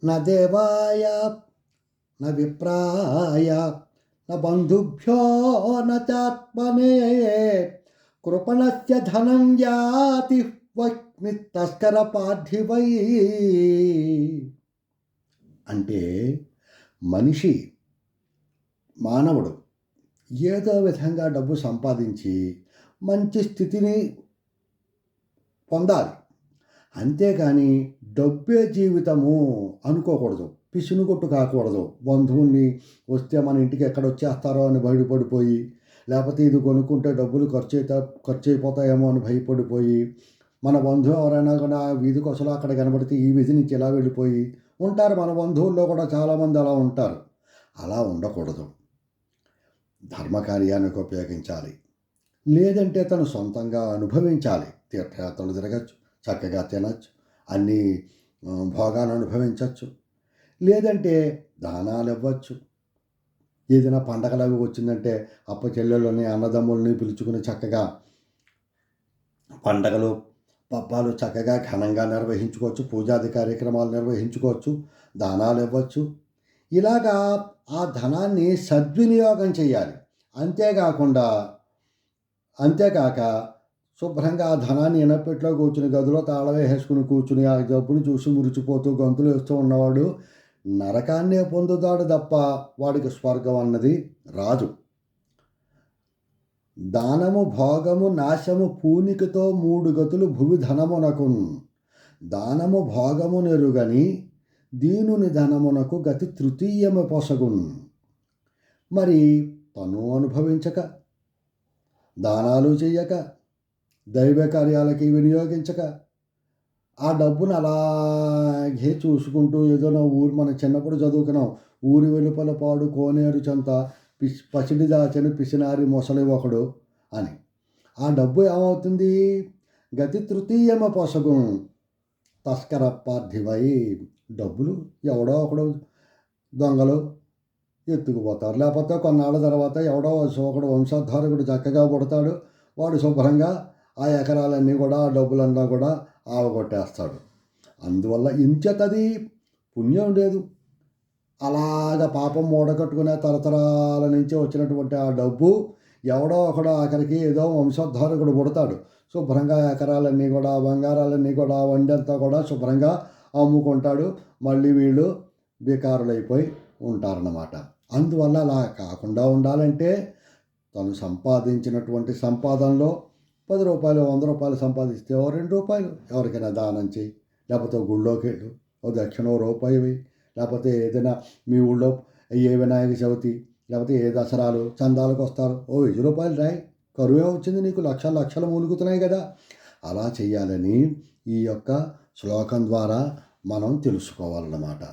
న దేవాయ న విప్రాయ న బంధుభ్యో న చాత్మనే కృపణస్య ధనం యాతి వక్మి తస్కర పార్థివై. అంటే మనిషి మానవుడు ఏదో విధంగా డబ్బు సంపాదించి మంచి స్థితిని పొందాలి. అంతేకాని డబ్బే జీవితము అనుకోకూడదు, పిసినుగొట్టు కాకూడదు. బంధువుల్ని వస్తే మన ఇంటికి ఎక్కడొచ్చేస్తారో అని భయపడిపోయి, లేకపోతే ఇది కొనుక్కుంటే డబ్బులు ఖర్చు అయిపోతాయేమో అని భయపడిపోయి, మన బంధువు ఎవరైనా కూడా వీధి కొసలు అక్కడ కనబడితే ఈ వీధి నుంచి ఇలా వెళ్ళిపోయి ఉంటారు. మన బంధువుల్లో కూడా చాలామంది అలా ఉంటారు. అలా ఉండకూడదు. ధర్మకార్యానికి ఉపయోగించాలి. లేదంటే తను సొంతంగా అనుభవించాలి. తీర్థయాత్రలు తిరగచ్చు, చక్కగా తినచ్చు, అన్ని భోగాలు అనుభవించవచ్చు. లేదంటే దానాలు ఇవ్వచ్చు. ఏదైనా పండగలు అవి వచ్చిందంటే అప్ప చెల్లెళ్ళని అన్నదమ్ముల్ని పిలుచుకుని చక్కగా పండగలు పబ్బాలు చక్కగా ఘనంగా నిర్వహించుకోవచ్చు. పూజాది కార్యక్రమాలు నిర్వహించుకోవచ్చు. దానాలు ఇవ్వచ్చు. ఇలాగా ఆ ధనాన్ని సద్వినియోగం చేయాలి. అంతేకాక శుభ్రంగా ఆ ధనాన్ని ఇనపెట్లో కూర్చుని గదిలో తాళం వేసుకుని కూర్చుని ఆ డబ్బును చూసి మురిచిపోతూ గంతులు వేస్తూ ఉన్నవాడు నరకాన్నే పొందుతాడు తప్ప వాడికి స్వర్గం అన్నది రాదు. దానము భోగము నాశము పూనికతో 3 గతులు భువి ధనమునకున్. దానము భోగము నెరుగని దీనుని ధనమునకు గతి తృతీయము పొసగున్. మరి తను అనుభవించక, దానాలు చెయ్యక, దైవ కార్యాలకి వినియోగించక, ఆ డబ్బును అలాగే చూసుకుంటూ ఏదైనా మన చిన్నప్పుడు చదువుకున్నాం, ఊరి వెలుపల పాడు కోనేరు చెంత పసిడి దాచని పిసినారి మొసలి ఒకడు అని. ఆ డబ్బు ఏమవుతుంది? గతి తృతీయమ పొసగుం తస్కర పార్థివై. డబ్బులు ఎవడో ఒకడు దొంగలు ఎత్తుకుపోతారు. లేకపోతే కొన్నాళ్ళ తర్వాత ఎవడో ఒకడు వంశోద్ధారకుడు చక్కగా పుడతాడు. వాడు శుభ్రంగా ఆ ఎకరాలన్నీ కూడా ఆ డబ్బులన్నా కూడా ఆవగొట్టేస్తాడు. అందువల్ల ఇంచెతది పుణ్యం లేదు. అలాగ పాపం మూడగట్టుకునే తరతరాల నుంచి వచ్చినటువంటి ఆ డబ్బు ఎవడో ఒకడో ఆఖరికి ఏదో వంశోద్ధారకుడు పుడతాడు. శుభ్రంగా ఎకరాలన్నీ కూడా బంగారాలన్నీ కూడా వండంతా కూడా శుభ్రంగా అమ్ముకుంటాడు. మళ్ళీ వీళ్ళు బేకారులైపోయి ఉంటారన్నమాట. అందువల్ల అలా కాకుండా ఉండాలంటే తను సంపాదించినటువంటి సంపాదనలో 10 రూపాయలు 100 రూపాయలు సంపాదిస్తే ఓ 2 రూపాయలు ఎవరికైనా దానం చేయి. లేకపోతే గుళ్ళోకి వెళ్ళు, ఓ దక్షిణ రూపాయి వేయి. లేకపోతే ఏదైనా మీ ఊళ్ళో ఏ వినాయక చవితి లేకపోతే ఏ దసరాలు చందాలకు వస్తారు, ఓ 1000 రూపాయలు రాయి. కరువే వచ్చింది నీకు, లక్షలు మూలుగుతున్నాయి కదా. అలా చేయాలని ఈ యొక్క శ్లోకం ద్వారా మనం తెలుసుకోవాలన్నమాట.